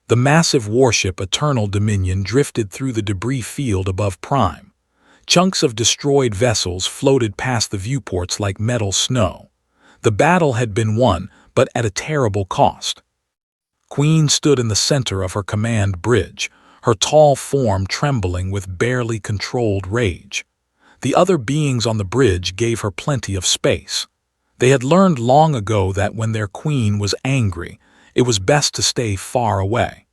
The massive warship Eternal Dominion drifted through the debris field above Prime. Chunks of destroyed vessels floated past the viewports like metal snow. The battle had been won, but at a terrible cost. Queen stood in the center of her command bridge, her tall form trembling with barely controlled rage. The other beings on the bridge gave her plenty of space. They had learned long ago that when their queen was angry, it was best to stay far away.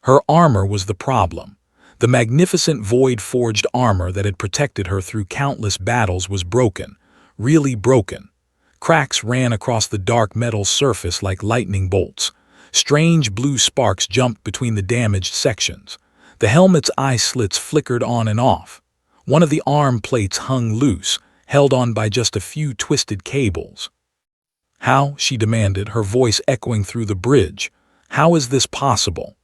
Her armor was the problem. The magnificent void-forged armor that had protected her through countless battles was broken, really broken. Cracks ran across the dark metal surface like lightning bolts. Strange blue sparks jumped between the damaged sections. The helmet's eye slits flickered on and off. One of the arm plates hung loose, held on by just a few twisted cables. "How?" she demanded, her voice echoing through the bridge. "How is this possible?"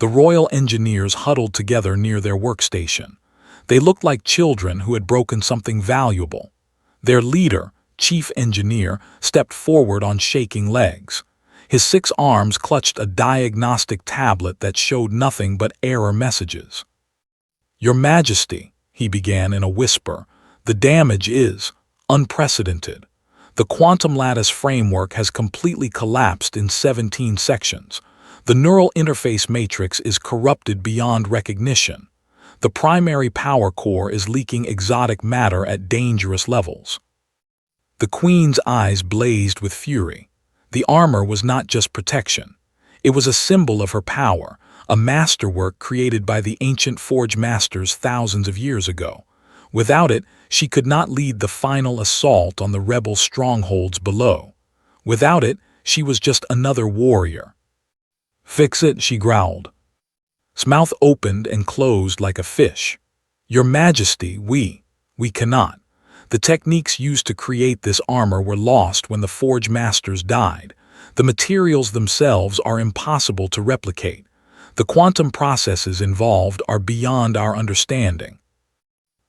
The royal engineers huddled together near their workstation. They looked like children who had broken something valuable. Their leader, chief engineer, stepped forward on shaking legs. His 6 arms clutched a diagnostic tablet that showed nothing but error messages. "Your Majesty," he began in a whisper, "the damage is unprecedented. The quantum lattice framework has completely collapsed in 17 sections. The neural interface matrix is corrupted beyond recognition. The primary power core is leaking exotic matter at dangerous levels." The Queen's eyes blazed with fury. The armor was not just protection. It was a symbol of her power, a masterwork created by the ancient Forge Masters thousands of years ago. Without it, she could not lead the final assault on the rebel strongholds below. Without it, she was just another warrior. "Fix it," she growled. His mouth opened and closed like a fish. "Your Majesty, we cannot. The techniques used to create this armor were lost when the Forge Masters died. The materials themselves are impossible to replicate. The quantum processes involved are beyond our understanding."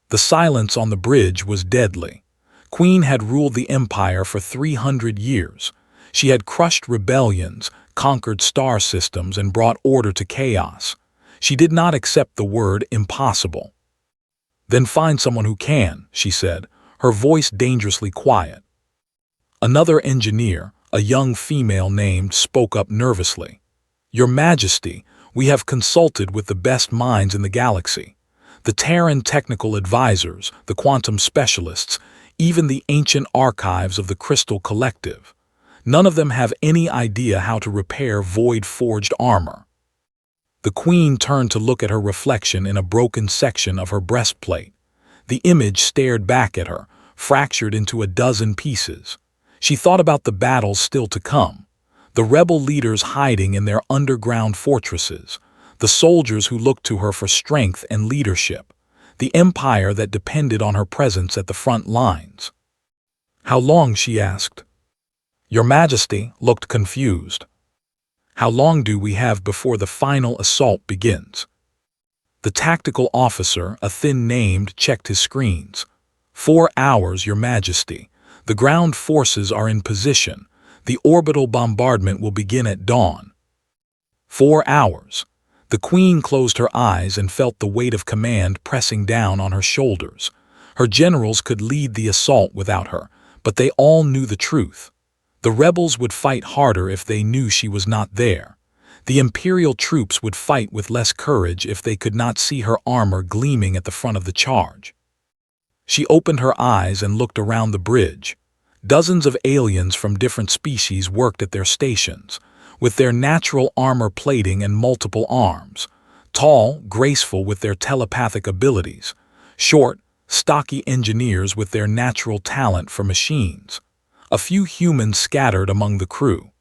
The silence on the bridge was deadly. Queen had ruled the Empire for 300 years. She had crushed rebellions, conquered star systems, and brought order to chaos. She did not accept the word impossible. "Then find someone who can," she said, her voice dangerously quiet. Another engineer, a young female named, spoke up nervously. "Your Majesty, we have consulted with the best minds in the galaxy. The Terran technical advisors, the quantum specialists, even the ancient archives of the Crystal Collective. None of them have any idea how to repair void-forged armor." The Queen turned to look at her reflection in a broken section of her breastplate. The image stared back at her, fractured into a dozen pieces. She thought about the battles still to come, the rebel leaders hiding in their underground fortresses, the soldiers who looked to her for strength and leadership, the empire that depended on her presence at the front lines. "How long?" she asked. Your Majesty looked confused. "How long do we have before the final assault begins?" The tactical officer, a thin named, checked his screens. 4 hours, Your Majesty. The ground forces are in position. The orbital bombardment will begin at dawn. 4 hours. The Queen closed her eyes and felt the weight of command pressing down on her shoulders. Her generals could lead the assault without her, but they all knew the truth. The rebels would fight harder if they knew she was not there. The Imperial troops would fight with less courage if they could not see her armor gleaming at the front of the charge. She opened her eyes and looked around the bridge. Dozens of aliens from different species worked at their stations, with their natural armor plating and multiple arms. Tall, graceful with their telepathic abilities. Short, stocky engineers with their natural talent for machines. A few humans scattered among the crew.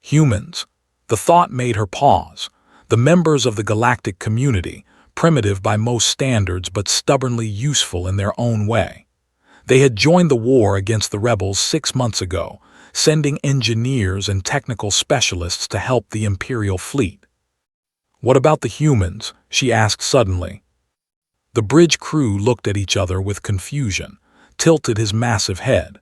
Humans. The thought made her pause. The members of the galactic community, primitive by most standards but stubbornly useful in their own way. They had joined the war against the rebels 6 months ago, sending engineers and technical specialists to help the Imperial fleet. "What about the humans?" she asked suddenly. The bridge crew looked at each other with confusion, tilted his massive head.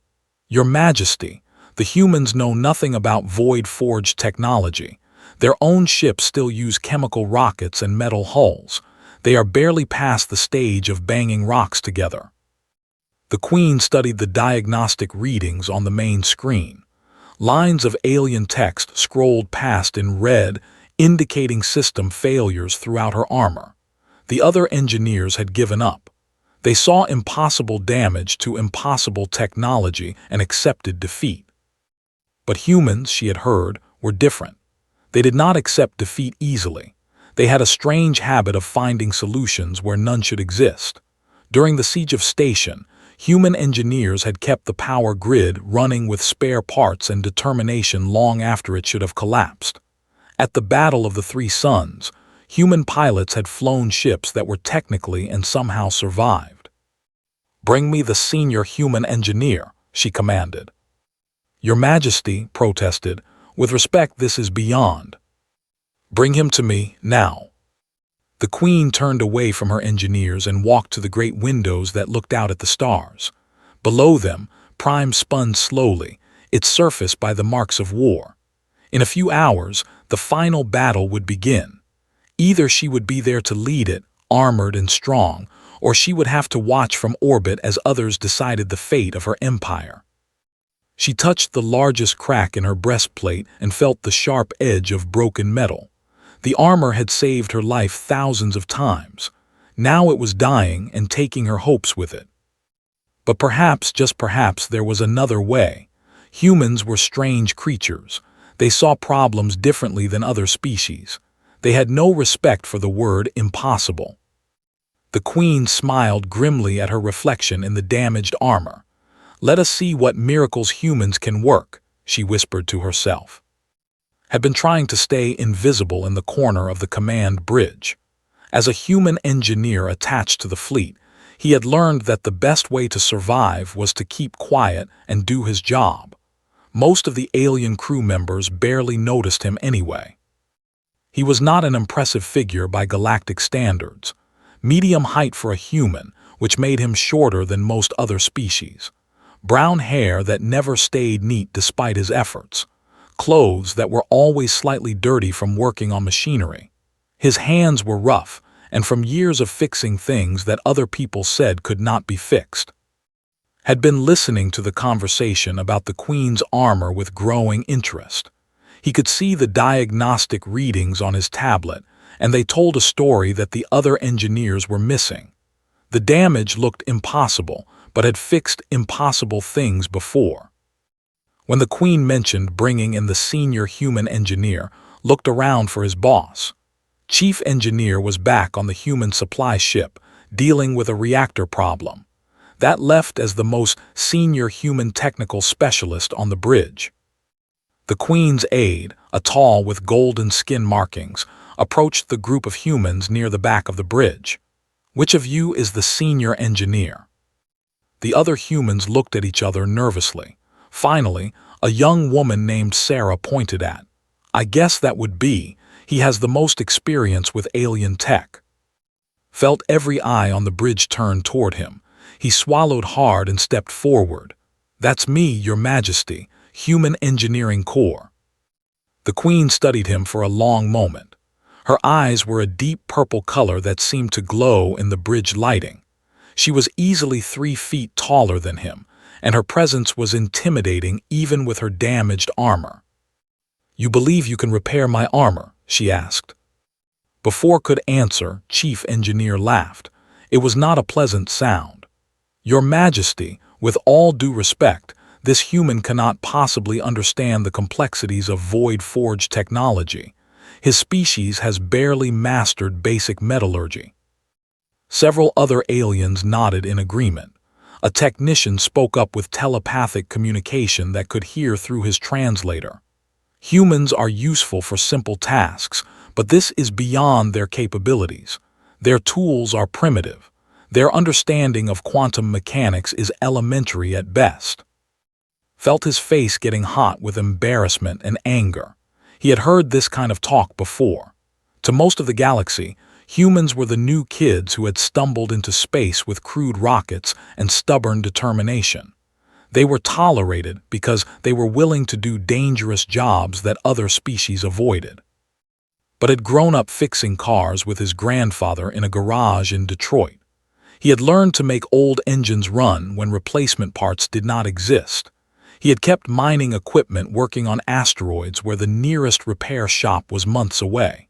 "Your Majesty, the humans know nothing about void-forged technology. Their own ships still use chemical rockets and metal hulls. They are barely past the stage of banging rocks together. The Queen studied the diagnostic readings on the main screen. Lines of alien text scrolled past in red, indicating system failures throughout her armor. The other engineers had given up. They saw impossible damage to impossible technology and accepted defeat. But humans, she had heard, were different. They did not accept defeat easily. They had a strange habit of finding solutions where none should exist. During the siege of Station, human engineers had kept the power grid running with spare parts and determination long after it should have collapsed. At the Battle of the Three Suns, human pilots had flown ships that were technically and somehow survived. "Bring me the senior human engineer," she commanded. "Your Majesty," protested, "with respect, this is beyond." "Bring him to me, now." The Queen turned away from her engineers and walked to the great windows that looked out at the stars. Below them, Prime spun slowly, its surface by the marks of war. In a few hours, the final battle would begin. Either she would be there to lead it, armored and strong, or she would have to watch from orbit as others decided the fate of her empire. She touched the largest crack in her breastplate and felt the sharp edge of broken metal. The armor had saved her life thousands of times. Now it was dying and taking her hopes with it. But perhaps, just perhaps, there was another way. Humans were strange creatures. They saw problems differently than other species. They had no respect for the word impossible. The Queen smiled grimly at her reflection in the damaged armor. "Let us see what miracles humans can work," she whispered to herself. Had been trying to stay invisible in the corner of the command bridge. As a human engineer attached to the fleet, he had learned that the best way to survive was to keep quiet and do his job. Most of the alien crew members barely noticed him anyway. He was not an impressive figure by galactic standards. Medium height for a human, which made him shorter than most other species. Brown hair that never stayed neat despite his efforts. Clothes that were always slightly dirty from working on machinery. His hands were rough, and from years of fixing things that other people said could not be fixed. Had been listening to the conversation about the Queen's armor with growing interest. He could see the diagnostic readings on his tablet, and they told a story that the other engineers were missing. The damage looked impossible, but had fixed impossible things before. When the Queen mentioned bringing in the senior human engineer, looked around for his boss. Chief Engineer was back on the human supply ship, dealing with a reactor problem. That left as the most senior human technical specialist on the bridge. The Queen's aide, a tall with golden skin markings, approached the group of humans near the back of the bridge. "Which of you is the senior engineer?" The other humans looked at each other nervously. Finally, a young woman named Sarah pointed at. "I guess that would be. He has the most experience with alien tech." Felt every eye on the bridge turn toward him. He swallowed hard and stepped forward. "That's me, Your Majesty, Human Engineering Corps." The Queen studied him for a long moment. Her eyes were a deep purple color that seemed to glow in the bridge lighting. She was easily 3 feet taller than him, and her presence was intimidating even with her damaged armor. "You believe you can repair my armor?" she asked. Before could answer, Chief Engineer laughed. It was not a pleasant sound. "Your Majesty, with all due respect, this human cannot possibly understand the complexities of void-forged technology. His species has barely mastered basic metallurgy." Several other aliens nodded in agreement. A technician spoke up with telepathic communication that could hear through his translator. "Humans are useful for simple tasks, but this is beyond their capabilities. Their tools are primitive. Their understanding of quantum mechanics is elementary at best." Felt his face getting hot with embarrassment and anger. He had heard this kind of talk before. To most of the galaxy, humans were the new kids who had stumbled into space with crude rockets and stubborn determination. They were tolerated because they were willing to do dangerous jobs that other species avoided. but had grown up fixing cars with his grandfather in a garage in Detroit. He had learned to make old engines run when replacement parts did not exist. He had kept mining equipment working on asteroids where the nearest repair shop was months away.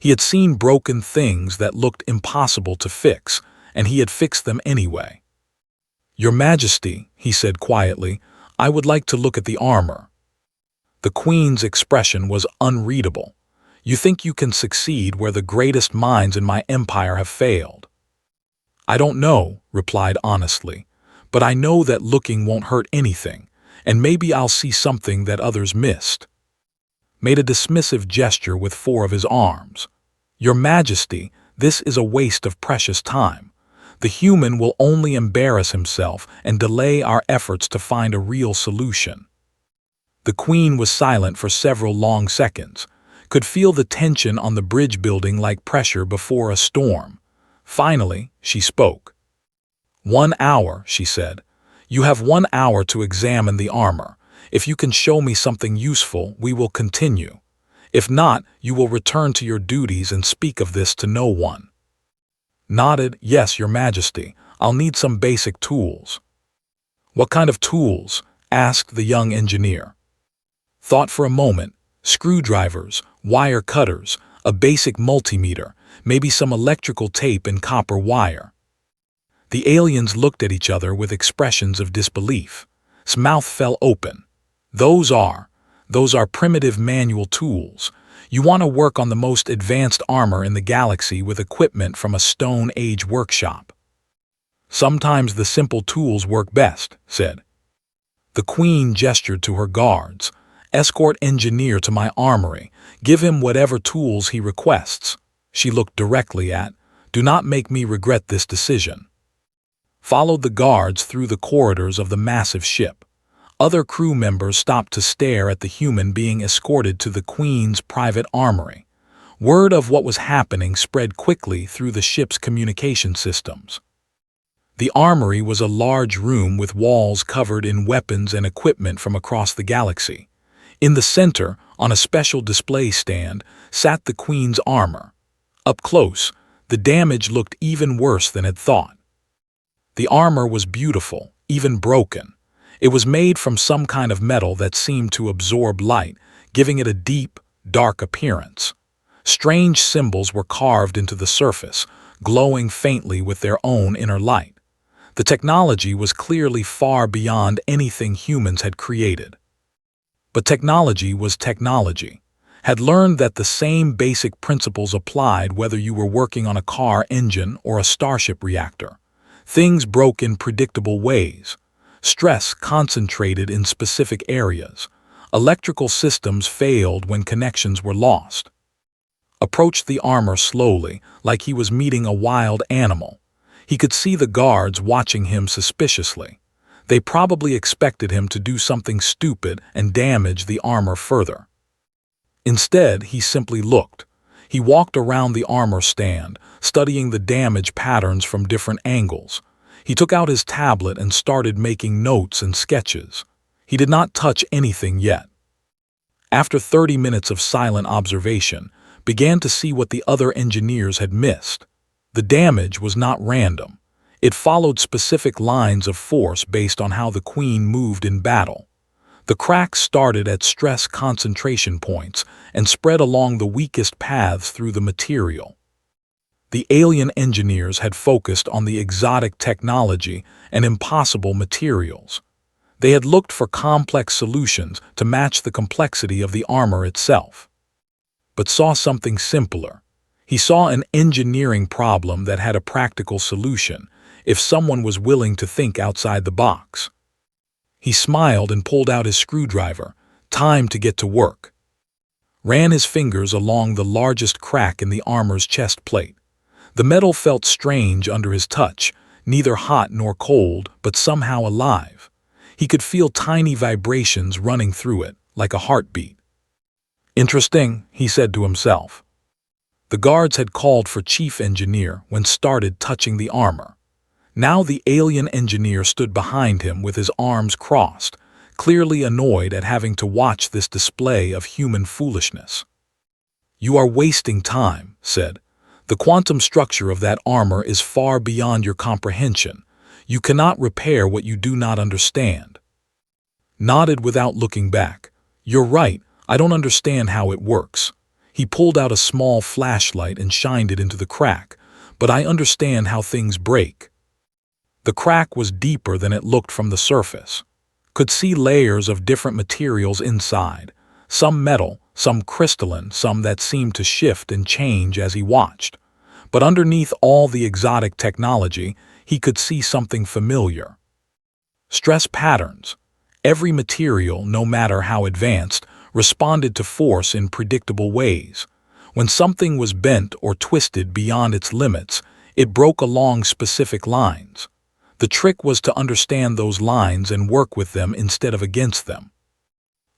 He had seen broken things that looked impossible to fix, and he had fixed them anyway. "Your Majesty," he said quietly, "I would like to look at the armor." The Queen's expression was unreadable. "You think you can succeed where the greatest minds in my empire have failed?" "I don't know," replied honestly, "but I know that looking won't hurt anything, and maybe I'll see something that others missed." Made a dismissive gesture with four of his arms. "Your Majesty, this is a waste of precious time. The human will only embarrass himself and delay our efforts to find a real solution." The Queen was silent for several long seconds, could feel the tension on the bridge building like pressure before a storm. Finally, she spoke. "1 hour," she said. "You have 1 hour to examine the armor. If you can show me something useful, we will continue. If not, you will return to your duties and speak of this to no one." Nodded, "Yes, Your Majesty. I'll need some basic tools." "What kind of tools?" asked the young engineer. Thought for a moment. Screwdrivers, wire cutters, a basic multimeter, maybe some electrical tape and copper wire. The aliens looked at each other with expressions of disbelief. His mouth fell open. Those are primitive manual tools. You want to work on the most advanced armor in the galaxy with equipment from a Stone Age workshop." "Sometimes the simple tools work best," said. The Queen gestured to her guards. "Escort engineer to my armory. Give him whatever tools he requests." She looked directly at, "Do not make me regret this decision." Followed the guards through the corridors of the massive ship. Other crew members stopped to stare at the human being escorted to the Queen's private armory. Word of what was happening spread quickly through the ship's communication systems. The armory was a large room with walls covered in weapons and equipment from across the galaxy. In the center, on a special display stand, sat the Queen's armor. Up close, the damage looked even worse than had thought. The armor was beautiful, even broken. It was made from some kind of metal that seemed to absorb light, giving it a deep, dark appearance. Strange symbols were carved into the surface, glowing faintly with their own inner light. The technology was clearly far beyond anything humans had created. But technology was technology, had learned that the same basic principles applied whether you were working on a car engine or a starship reactor. Things broke in predictable ways. Stress concentrated in specific areas. Electrical systems failed when connections were lost. Approached the armor slowly, like he was meeting a wild animal. He could see the guards watching him suspiciously. They probably expected him to do something stupid and damage the armor further. Instead, he simply looked. He walked around the armor stand, studying the damage patterns from different angles. He took out his tablet and started making notes and sketches. He did not touch anything yet. After 30 minutes of silent observation, began to see what the other engineers had missed. The damage was not random. It followed specific lines of force based on how the Queen moved in battle. The cracks started at stress concentration points and spread along the weakest paths through the material. The alien engineers had focused on the exotic technology and impossible materials. They had looked for complex solutions to match the complexity of the armor itself. But saw something simpler. He saw an engineering problem that had a practical solution if someone was willing to think outside the box. He smiled and pulled out his screwdriver. Time to get to work. Ran his fingers along the largest crack in the armor's chest plate. The metal felt strange under his touch, neither hot nor cold, but somehow alive. He could feel tiny vibrations running through it, like a heartbeat. "Interesting," he said to himself. The guards had called for chief engineer when started touching the armor. Now the alien engineer stood behind him with his arms crossed, clearly annoyed at having to watch this display of human foolishness. "You are wasting time," said. "The quantum structure of that armor is far beyond your comprehension. You cannot repair what you do not understand." Nodded without looking back. "You're right, I don't understand how it works." He pulled out a small flashlight and shined it into the crack. "But I understand how things break." The crack was deeper than it looked from the surface. Could see layers of different materials inside, some metal, some crystalline, some that seemed to shift and change as he watched. But underneath all the exotic technology, he could see something familiar. Stress patterns. Every material, no matter how advanced, responded to force in predictable ways. When something was bent or twisted beyond its limits, it broke along specific lines. The trick was to understand those lines and work with them instead of against them.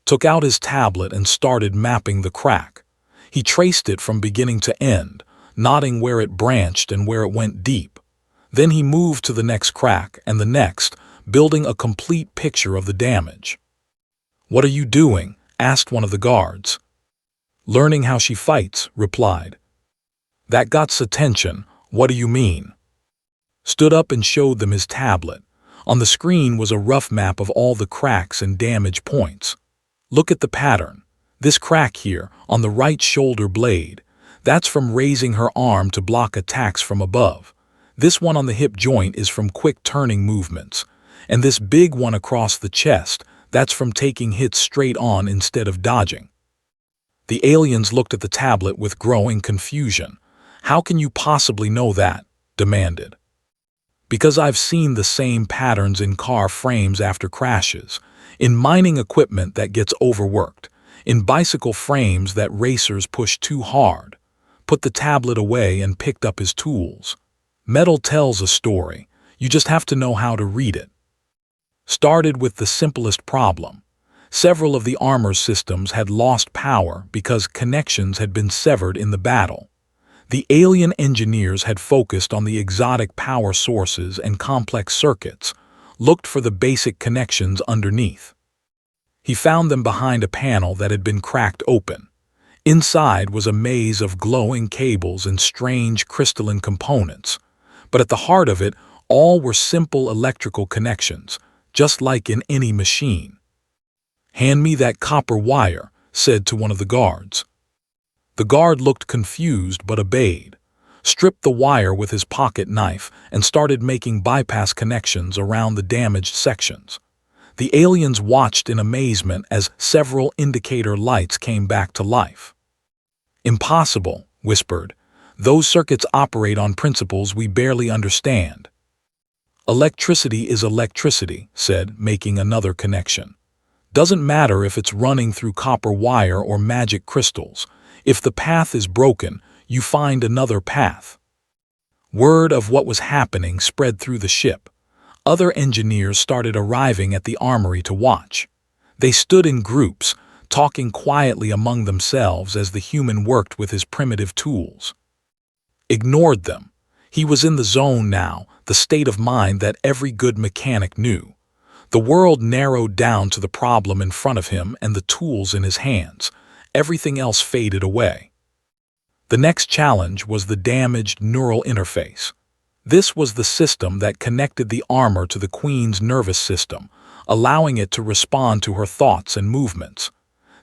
Took out his tablet and started mapping the crack. He traced it from beginning to end, noting where it branched and where it went deep. Then he moved to the next crack and the next, building a complete picture of the damage. "What are you doing?" asked one of the guards. "Learning how she fights," replied. That got's attention. "What do you mean?" Stood up and showed them his tablet. On the screen was a rough map of all the cracks and damage points. "Look at the pattern. This crack here, on the right shoulder blade, that's from raising her arm to block attacks from above. This one on the hip joint is from quick turning movements. And this big one across the chest, that's from taking hits straight on instead of dodging." The aliens looked at the tablet with growing confusion. "How can you possibly know that?" demanded. "Because I've seen the same patterns in car frames after crashes, in mining equipment that gets overworked, in bicycle frames that racers push too hard." Put the tablet away and picked up his tools. "Metal tells a story. You just have to know how to read it." Started with the simplest problem. Several of the armor systems had lost power because connections had been severed in the battle. The alien engineers had focused on the exotic power sources and complex circuits, looked for the basic connections underneath. He found them behind a panel that had been cracked open. Inside was a maze of glowing cables and strange crystalline components, but at the heart of it all were simple electrical connections, just like in any machine. "Hand me that copper wire," said to one of the guards. The guard looked confused but obeyed, stripped the wire with his pocket knife, and started making bypass connections around the damaged sections. The aliens watched in amazement as several indicator lights came back to life. "Impossible," whispered. "Those circuits operate on principles we barely understand." "Electricity is electricity," said, making another connection. "Doesn't matter if it's running through copper wire or magic crystals. If the path is broken, you find another path." Word of what was happening spread through the ship. Other engineers started arriving at the armory to watch. They stood in groups, talking quietly among themselves as the human worked with his primitive tools. Ignored them. He was in the zone now, the state of mind that every good mechanic knew. The world narrowed down to the problem in front of him and the tools in his hands. Everything else faded away. The next challenge was the damaged neural interface. This was the system that connected the armor to the Queen's nervous system, allowing it to respond to her thoughts and movements.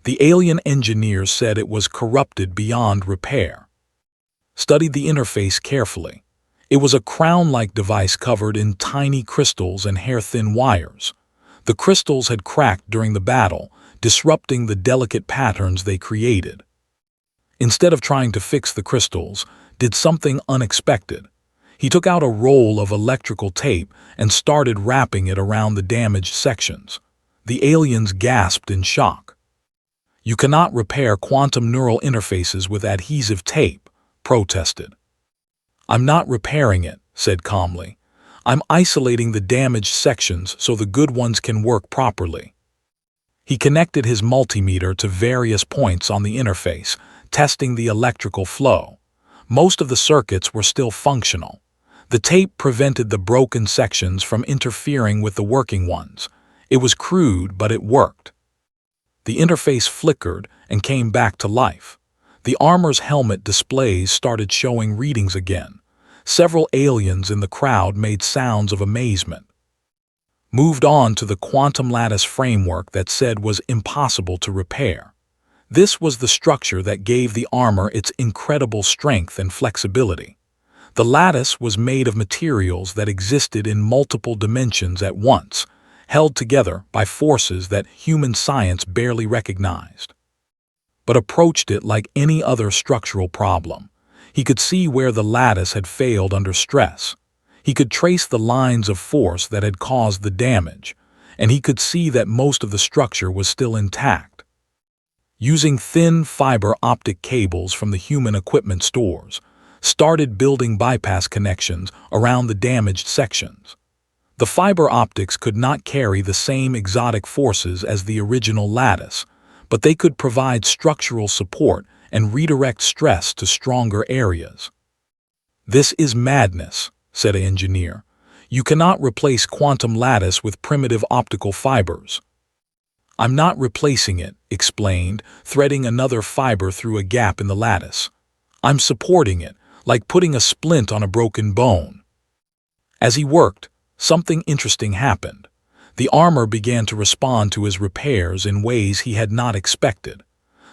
The alien engineers said it was corrupted beyond repair. Studied the interface carefully. It was a crown-like device covered in tiny crystals and hair-thin wires. The crystals had cracked during the battle, disrupting the delicate patterns they created. Instead of trying to fix the crystals, did something unexpected. He took out a roll of electrical tape and started wrapping it around the damaged sections. The aliens gasped in shock. "You cannot repair quantum neural interfaces with adhesive tape," protested. "I'm not repairing it," said calmly. "I'm isolating the damaged sections so the good ones can work properly." He connected his multimeter to various points on the interface, testing the electrical flow. Most of the circuits were still functional. The tape prevented the broken sections from interfering with the working ones. It was crude, but it worked. The interface flickered and came back to life. The armor's helmet displays started showing readings again. Several aliens in the crowd made sounds of amazement. Moved on to the quantum lattice framework that said was impossible to repair. This was the structure that gave the armor its incredible strength and flexibility. The lattice was made of materials that existed in multiple dimensions at once, held together by forces that human science barely recognized. But approached it like any other structural problem. He could see where the lattice had failed under stress. He could trace the lines of force that had caused the damage, and he could see that most of the structure was still intact. Using thin fiber optic cables from the human equipment stores, started building bypass connections around the damaged sections. The fiber optics could not carry the same exotic forces as the original lattice, but they could provide structural support and redirect stress to stronger areas. "This is madness," said an engineer. "You cannot replace quantum lattice with primitive optical fibers." "I'm not replacing it," explained, threading another fiber through a gap in the lattice. "I'm supporting it, like putting a splint on a broken bone." As he worked, something interesting happened. The armor began to respond to his repairs in ways he had not expected.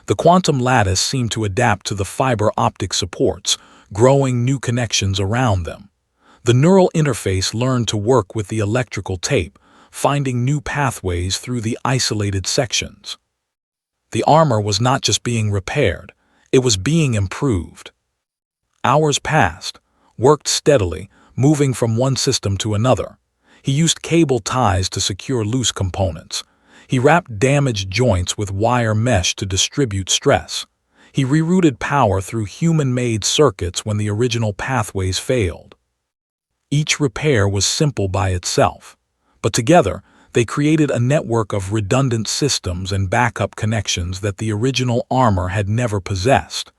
The quantum lattice seemed to adapt to the fiber optic supports, growing new connections around them. The neural interface learned to work with the electrical tape, finding new pathways through the isolated sections. The armor was not just being repaired, it was being improved. Hours passed, worked steadily, moving from one system to another. He used cable ties to secure loose components. He wrapped damaged joints with wire mesh to distribute stress. He rerouted power through human-made circuits when the original pathways failed. Each repair was simple by itself, but together they created a network of redundant systems and backup connections that the original armor had never possessed.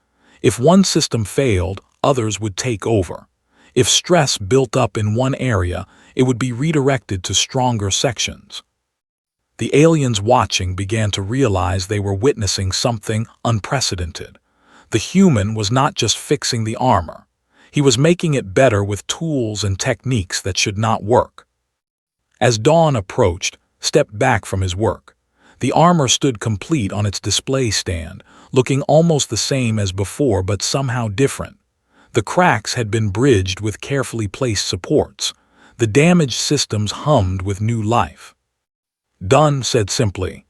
If one system failed, others would take over. If stress built up in one area, it would be redirected to stronger sections. The aliens watching began to realize they were witnessing something unprecedented. The human was not just fixing the armor. He was making it better with tools and techniques that should not work. As dawn approached, stepped back from his work. The armor stood complete on its display stand, looking almost the same as before but somehow different. The cracks had been bridged with carefully placed supports. The damaged systems hummed with new life. "Done," said simply.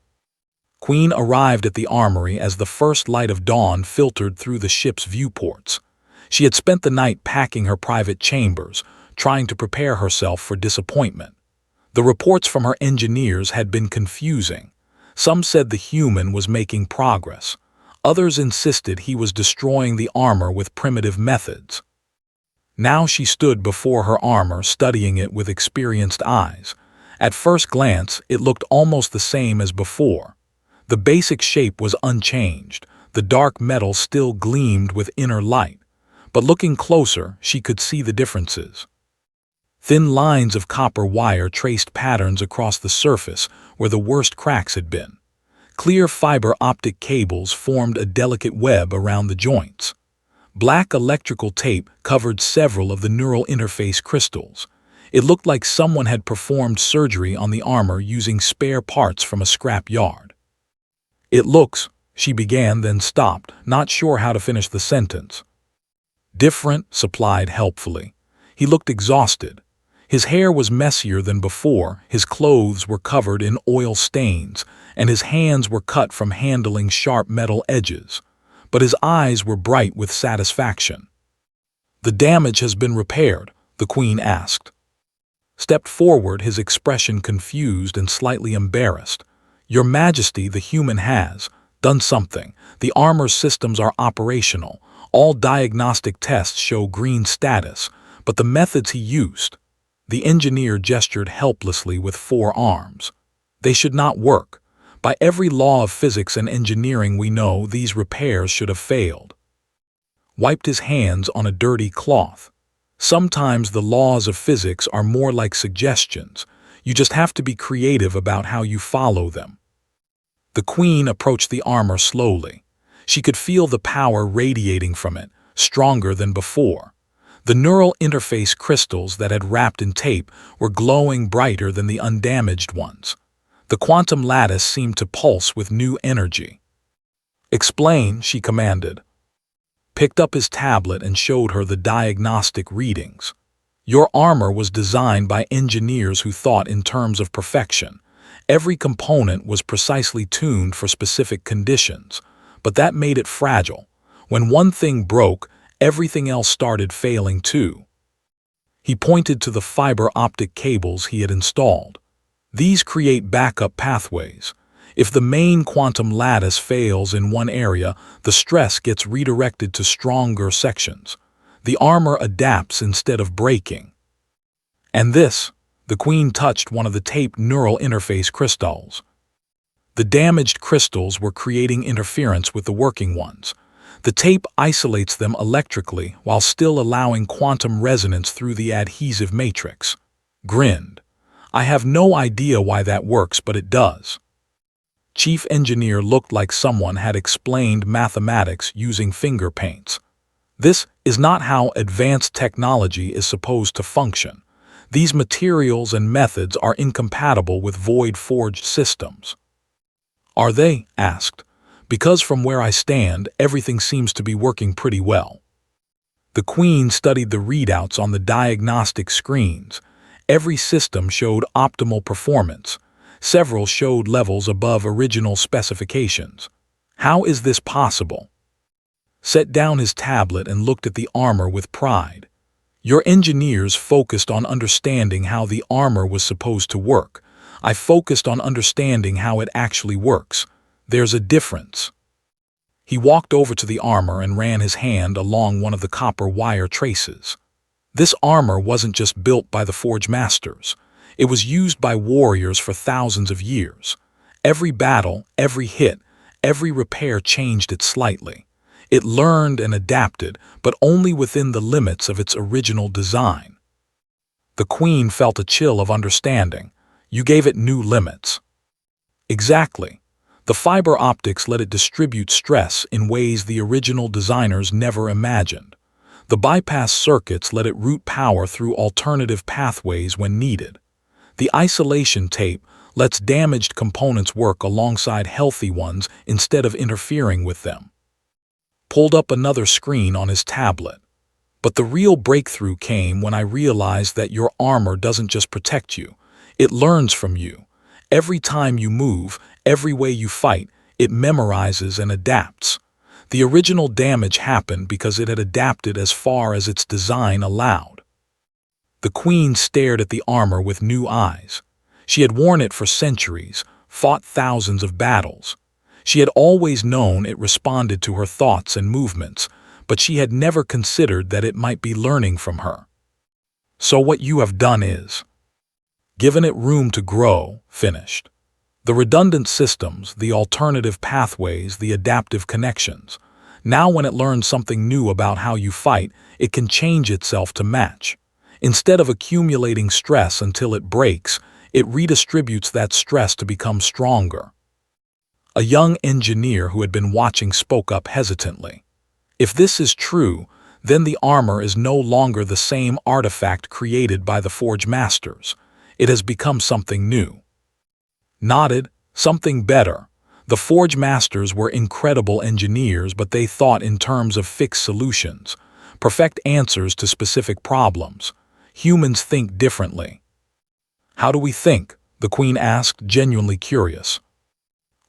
Queen arrived at the armory as the first light of dawn filtered through the ship's viewports. She had spent the night packing her private chambers, trying to prepare herself for disappointment. The reports from her engineers had been confusing. Some said the human was making progress. Others insisted he was destroying the armor with primitive methods. Now she stood before her armor, studying it with experienced eyes. At first glance, it looked almost the same as before. The basic shape was unchanged. The dark metal still gleamed with inner light. But looking closer, she could see the differences. Thin lines of copper wire traced patterns across the surface where the worst cracks had been. Clear fiber optic cables formed a delicate web around the joints. Black electrical tape covered several of the neural interface crystals. It looked like someone had performed surgery on the armor using spare parts from a scrap yard. "It looks," she began, then stopped, not sure how to finish the sentence. "Different," supplied helpfully. He looked exhausted. His hair was messier than before, his clothes were covered in oil stains, and his hands were cut from handling sharp metal edges. But his eyes were bright with satisfaction. "The damage has been repaired?" the Queen asked. Stepped forward, his expression confused and slightly embarrassed. "Your Majesty, the human has done something. The armor systems are operational. All diagnostic tests show green status, but the methods he used..." The engineer gestured helplessly with 4 arms. "They should not work. By every law of physics and engineering we know, these repairs should have failed." Wiped his hands on a dirty cloth. Sometimes the laws of physics are more like suggestions. You just have to be creative about how you follow them. The Queen approached the armor slowly. She could feel the power radiating from it, stronger than before. The neural interface crystals that had wrapped in tape were glowing brighter than the undamaged ones. The quantum lattice seemed to pulse with new energy. "Explain," she commanded. Picked up his tablet and showed her the diagnostic readings. "Your armor was designed by engineers who thought in terms of perfection. Every component was precisely tuned for specific conditions, but that made it fragile. When one thing broke, everything else started failing too." He pointed to the fiber optic cables he had installed. "These create backup pathways. If the main quantum lattice fails in one area, the stress gets redirected to stronger sections. The armor adapts instead of breaking." "And this," the Queen touched one of the tape neural interface crystals. The damaged crystals were creating interference with the working ones. The tape isolates them electrically while still allowing quantum resonance through the adhesive matrix. Grinned. "I have no idea why that works, but it does." Chief Engineer looked like someone had explained mathematics using finger paints. "This is not how advanced technology is supposed to function. These materials and methods are incompatible with void-forged systems." "Are they?" asked. "Because from where I stand, everything seems to be working pretty well." The Queen studied the readouts on the diagnostic screens. Every system showed optimal performance. Several showed levels above original specifications. "How is this possible?" Set down his tablet and looked at the armor with pride. "Your engineers focused on understanding how the armor was supposed to work. I focused on understanding how it actually works. There's a difference." He walked over to the armor and ran his hand along one of the copper wire traces. This armor wasn't just built by the Forge Masters. It was used by warriors for thousands of years. Every battle, every hit, every repair changed it slightly. It learned and adapted, but only within the limits of its original design. The Queen felt a chill of understanding. "You gave it new limits." "Exactly. The fiber optics let it distribute stress in ways the original designers never imagined. The bypass circuits let it route power through alternative pathways when needed. The isolation tape lets damaged components work alongside healthy ones instead of interfering with them." Pulled up another screen on his tablet. "But the real breakthrough came when I realized that your armor doesn't just protect you, it learns from you. Every time you move, every way you fight, it memorizes and adapts. The original damage happened because it had adapted as far as its design allowed." The Queen stared at the armor with new eyes. She had worn it for centuries, fought thousands of battles. She had always known it responded to her thoughts and movements, but she had never considered that it might be learning from her. "So what you have done is given it room to grow," finished. "The redundant systems, the alternative pathways, the adaptive connections. Now when it learns something new about how you fight, it can change itself to match. Instead of accumulating stress until it breaks, it redistributes that stress to become stronger." A young engineer who had been watching spoke up hesitantly. "If this is true, then the armor is no longer the same artifact created by the Forge Masters. It has become something new." Nodded. "Something better. The Forge Masters were incredible engineers, but they thought in terms of fixed solutions, perfect answers to specific problems. Humans think differently." "How do we think?" the Queen asked, genuinely curious.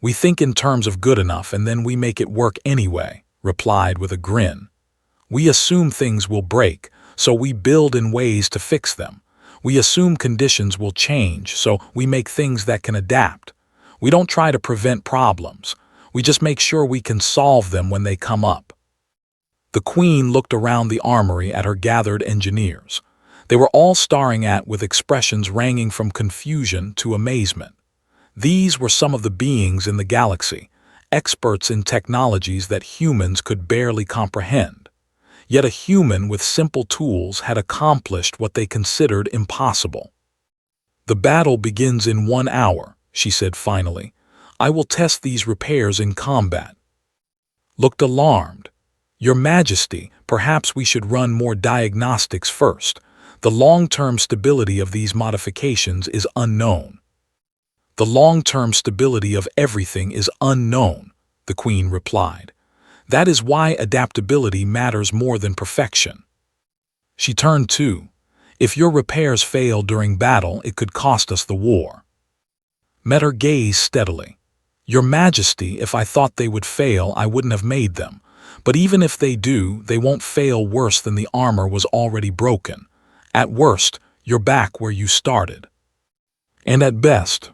"We think in terms of good enough and then we make it work anyway," replied with a grin. "We assume things will break, so we build in ways to fix them. We assume conditions will change, so we make things that can adapt. We don't try to prevent problems. We just make sure we can solve them when they come up." The Queen looked around the armory at her gathered engineers. They were all staring at with expressions ranging from confusion to amazement. These were some of the beings in the galaxy, experts in technologies that humans could barely comprehend. Yet a human with simple tools had accomplished what they considered impossible. "The battle begins in 1 hour," she said finally. "I will test these repairs in combat." looked alarmed. "Your Majesty, perhaps we should run more diagnostics first. The long-term stability of these modifications is unknown." "The long-term stability of everything is unknown," the Queen replied. "That is why adaptability matters more than perfection." She turned to, "If your repairs fail during battle, it could cost us the war." Met her gaze steadily. "Your Majesty, if I thought they would fail, I wouldn't have made them. But even if they do, they won't fail worse than the armor was already broken. At worst, you're back where you started. And at best,"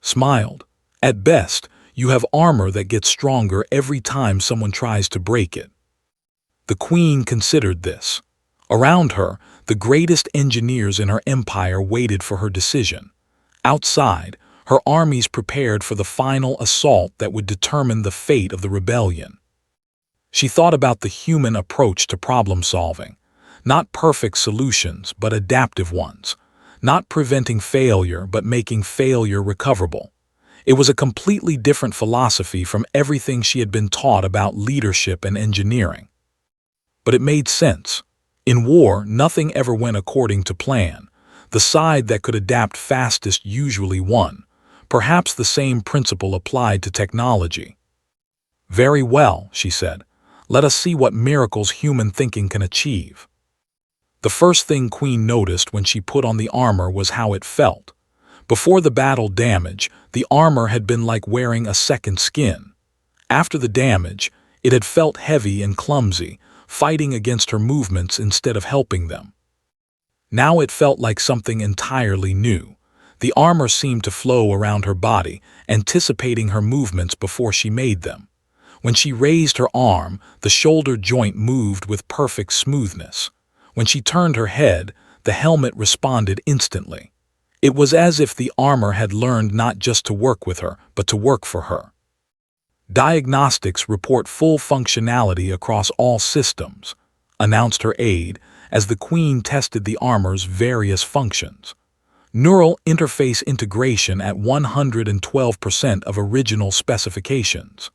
smiled, "at best, you have armor that gets stronger every time someone tries to break it." The Queen considered this. Around her, the greatest engineers in her empire waited for her decision. Outside, her armies prepared for the final assault that would determine the fate of the rebellion. She thought about the human approach to problem-solving. Not perfect solutions, but adaptive ones. Not preventing failure, but making failure recoverable. It was a completely different philosophy from everything she had been taught about leadership and engineering. But it made sense. In war, nothing ever went according to plan. The side that could adapt fastest usually won. Perhaps the same principle applied to technology. "Very well," she said. "Let us see what miracles human thinking can achieve." The first thing Queen noticed when she put on the armor was how it felt. Before the battle damage, the armor had been like wearing a second skin. After the damage, it had felt heavy and clumsy, fighting against her movements instead of helping them. Now it felt like something entirely new. The armor seemed to flow around her body, anticipating her movements before she made them. When she raised her arm, the shoulder joint moved with perfect smoothness. When she turned her head, the helmet responded instantly. It was as if the armor had learned not just to work with her, but to work for her. "Diagnostics report full functionality across all systems," announced her aide as the Queen tested the armor's various functions. "Neural interface integration at 112% of original specifications."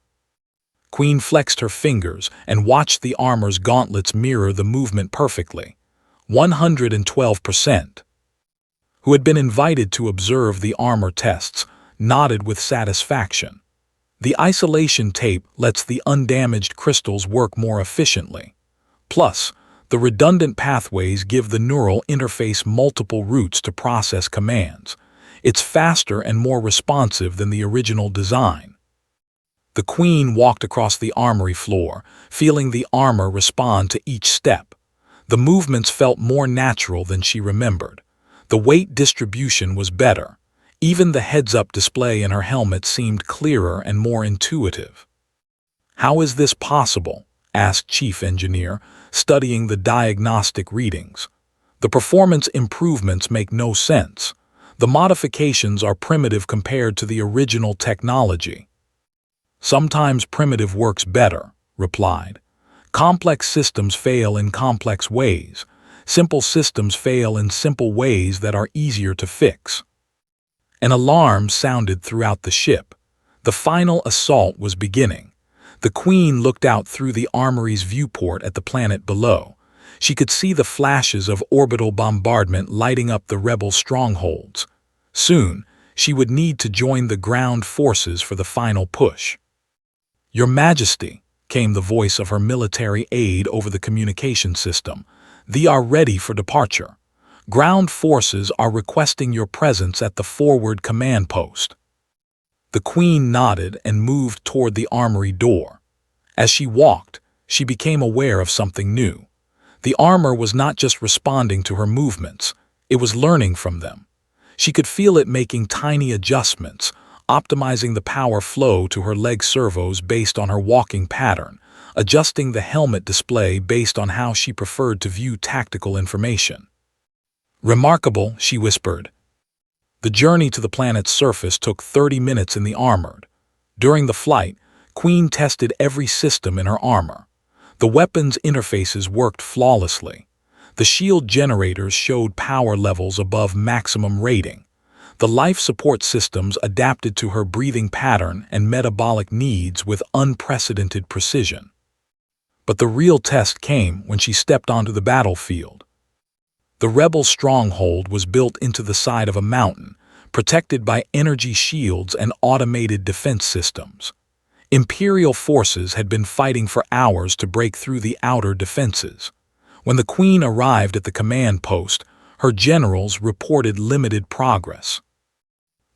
Queen flexed her fingers and watched the armor's gauntlets mirror the movement perfectly. 112%. Who had been invited to observe the armor tests, nodded with satisfaction. The isolation tape lets the undamaged crystals work more efficiently. Plus, the redundant pathways give the neural interface multiple routes to process commands. It's faster and more responsive than the original design. The Queen walked across the armory floor, feeling the armor respond to each step. The movements felt more natural than she remembered. The weight distribution was better. Even the heads-up display in her helmet seemed clearer and more intuitive. "How is this possible?" asked Chief Engineer, studying the diagnostic readings. "The performance improvements make no sense. The modifications are primitive compared to the original technology." "Sometimes primitive works better," replied. "Complex systems fail in complex ways. Simple systems fail in simple ways that are easier to fix." An alarm sounded throughout the ship. The final assault was beginning. The Queen looked out through the armory's viewport at the planet below. She could see the flashes of orbital bombardment lighting up the rebel strongholds. Soon, she would need to join the ground forces for the final push. "Your Majesty," came the voice of her military aide over the communication system, "they are ready for departure. Ground forces are requesting your presence at the forward command post." The Queen nodded and moved toward the armory door. As she walked, she became aware of something new. The armor was not just responding to her movements, it was learning from them. She could feel it making tiny adjustments, optimizing the power flow to her leg servos based on her walking pattern, adjusting the helmet display based on how she preferred to view tactical information. "Remarkable," she whispered. The journey to the planet's surface took 30 minutes in the armored. During the flight, Queen tested every system in her armor. The weapons interfaces worked flawlessly. The shield generators showed power levels above maximum rating. The life support systems adapted to her breathing pattern and metabolic needs with unprecedented precision. But the real test came when she stepped onto the battlefield. The rebel stronghold was built into the side of a mountain, protected by energy shields and automated defense systems. Imperial forces had been fighting for hours to break through the outer defenses. When the Queen arrived at the command post, her generals reported limited progress.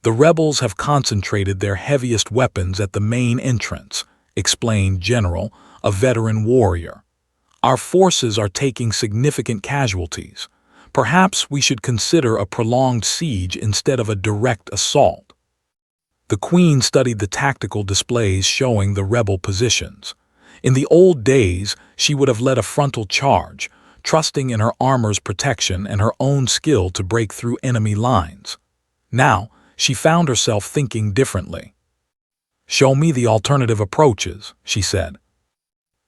"The rebels have concentrated their heaviest weapons at the main entrance," explained General, a veteran warrior. "Our forces are taking significant casualties. Perhaps we should consider a prolonged siege instead of a direct assault." The Queen studied the tactical displays showing the rebel positions. In the old days, she would have led a frontal charge, trusting in her armor's protection and her own skill to break through enemy lines. Now, she found herself thinking differently. "Show me the alternative approaches," she said.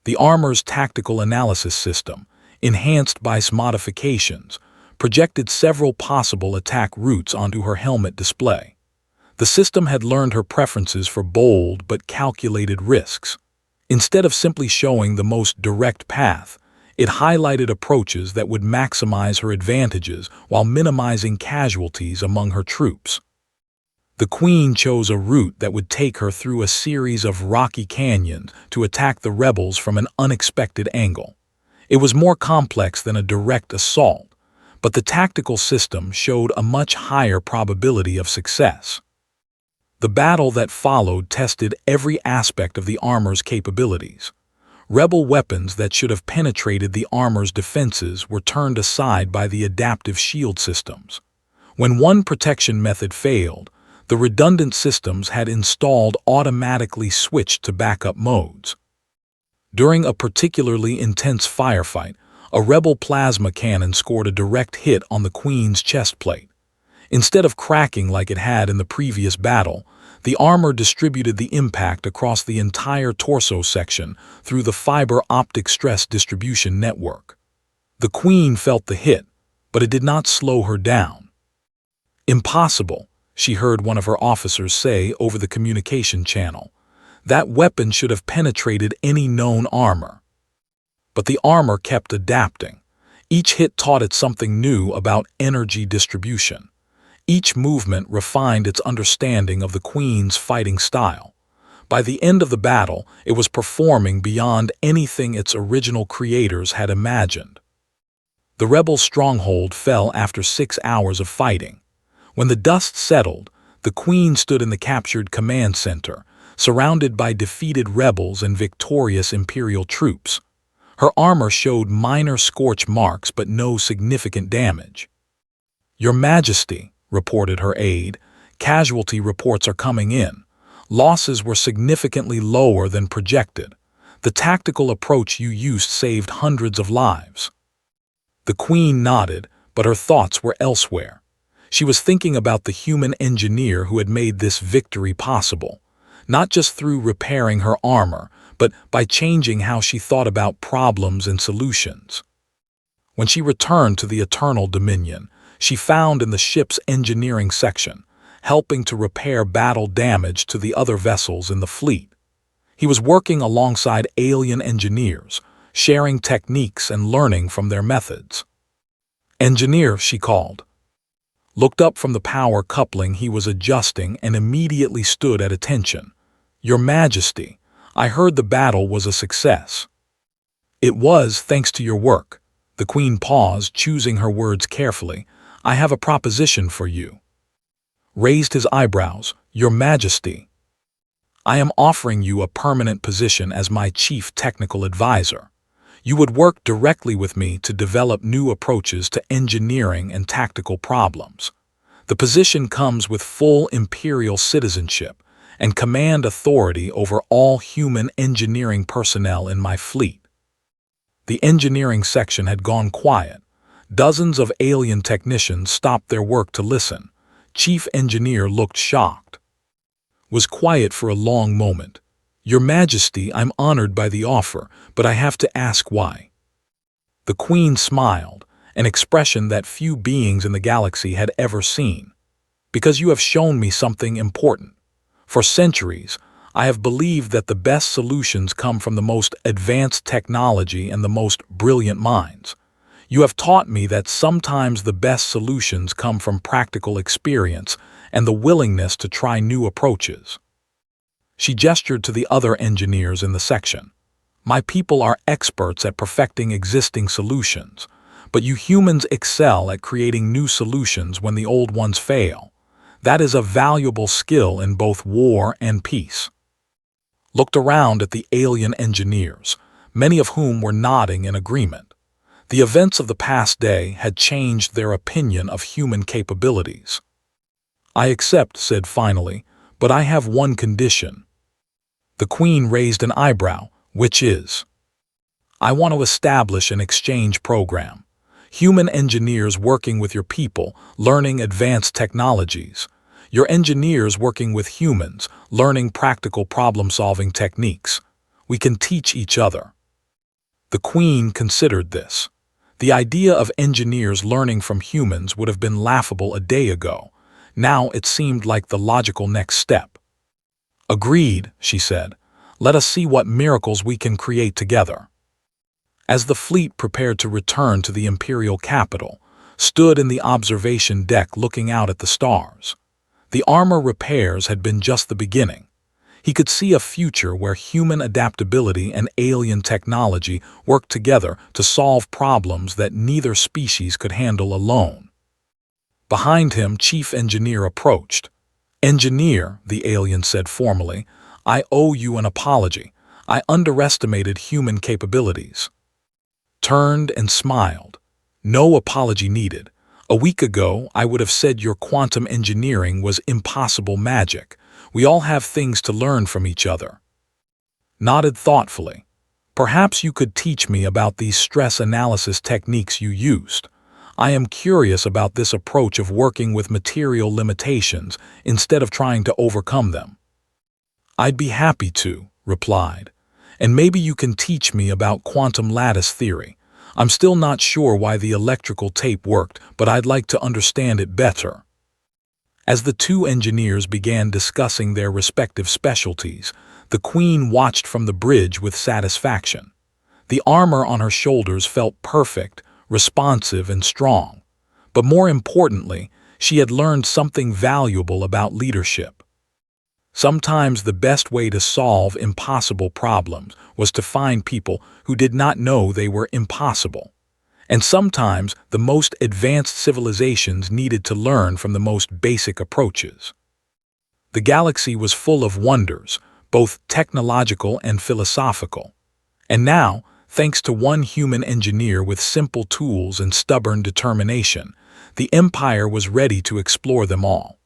The armor's tactical analysis system, enhanced by modifications, projected several possible attack routes onto her helmet display. The system had learned her preferences for bold but calculated risks. Instead of simply showing the most direct path, it highlighted approaches that would maximize her advantages while minimizing casualties among her troops. The Queen chose a route that would take her through a series of rocky canyons to attack the rebels from an unexpected angle. It was more complex than a direct assault, but the tactical system showed a much higher probability of success. The battle that followed tested every aspect of the armor's capabilities. Rebel weapons that should have penetrated the armor's defenses were turned aside by the adaptive shield systems. When one protection method failed, the redundant systems had installed automatically switched to backup modes. During a particularly intense firefight, a rebel plasma cannon scored a direct hit on the Queen's chest plate. Instead of cracking like it had in the previous battle, the armor distributed the impact across the entire torso section through the fiber optic stress distribution network. The Queen felt the hit, but it did not slow her down. "Impossible," she heard one of her officers say over the communication channel. "That weapon should have penetrated any known armor." But the armor kept adapting. Each hit taught it something new about energy distribution. Each movement refined its understanding of the Queen's fighting style. By the end of the battle, it was performing beyond anything its original creators had imagined. The rebel stronghold fell after 6 hours of fighting. When the dust settled, the Queen stood in the captured command center, surrounded by defeated rebels and victorious Imperial troops. Her armor showed minor scorch marks but no significant damage. "Your Majesty," reported her aide, "casualty reports are coming in. Losses were significantly lower than projected. The tactical approach you used saved hundreds of lives." The Queen nodded, but her thoughts were elsewhere. She was thinking about the human engineer who had made this victory possible, not just through repairing her armor, but by changing how she thought about problems and solutions. When she returned to the Eternal Dominion, she found in the ship's engineering section, helping to repair battle damage to the other vessels in the fleet. He was working alongside alien engineers, sharing techniques and learning from their methods. "Engineer," she called. Looked up from the power coupling he was adjusting and immediately stood at attention. "Your Majesty, I heard the battle was a success." "It was, thanks to your work." The Queen paused, choosing her words carefully. "I have a proposition for you." Raised his eyebrows. "Your Majesty, I am offering you a permanent position as my chief technical advisor. You would work directly with me to develop new approaches to engineering and tactical problems. The position comes with full Imperial citizenship and command authority over all human engineering personnel in my fleet." The engineering section had gone quiet. Dozens of alien technicians stopped their work to listen. Chief Engineer looked shocked. Was quiet for a long moment. "Your Majesty, I'm honored by the offer, but I have to ask why." The Queen smiled, an expression that few beings in the galaxy had ever seen. because you have shown me something important. For centuries, I have believed that the best solutions come from the most advanced technology and the most brilliant minds. You have taught me that sometimes the best solutions come from practical experience and the willingness to try new approaches. She gestured to the other engineers in the section. My people are experts at perfecting existing solutions, but you humans excel at creating new solutions when the old ones fail. That is a valuable skill in both war and peace. Looked around at the alien engineers, many of whom were nodding in agreement. The events of the past day had changed their opinion of human capabilities. I accept, said finally, but I have one condition. The Queen raised an eyebrow, which is, I want to establish an exchange program. Human engineers working with your people, learning advanced technologies. Your engineers working with humans, learning practical problem-solving techniques. We can teach each other. The Queen considered this. The idea of engineers learning from humans would have been laughable a day ago. Now it seemed like the logical next step. Agreed, she said. Let us see what miracles we can create together. As the fleet prepared to return to the imperial capital, stood in the observation deck looking out at the stars. The armor repairs had been just the beginning. He could see a future where human adaptability and alien technology worked together to solve problems that neither species could handle alone. Behind him, Chief Engineer approached. Engineer, the alien said formally, I owe you an apology. I underestimated human capabilities. Turned and smiled. No apology needed. A week ago, I would have said your quantum engineering was impossible magic. We all have things to learn from each other. Nodded thoughtfully. Perhaps you could teach me about these stress analysis techniques you used. I am curious about this approach of working with material limitations instead of trying to overcome them. I'd be happy to, replied. And maybe you can teach me about quantum lattice theory. I'm still not sure why the electrical tape worked, but I'd like to understand it better. As the two engineers began discussing their respective specialties, the Queen watched from the bridge with satisfaction. The armor on her shoulders felt perfect, responsive and strong. But more importantly, she had learned something valuable about leadership. Sometimes the best way to solve impossible problems was to find people who did not know they were impossible. And sometimes the most advanced civilizations needed to learn from the most basic approaches. The galaxy was full of wonders, both technological and philosophical. And now, thanks to one human engineer with simple tools and stubborn determination, the Empire was ready to explore them all.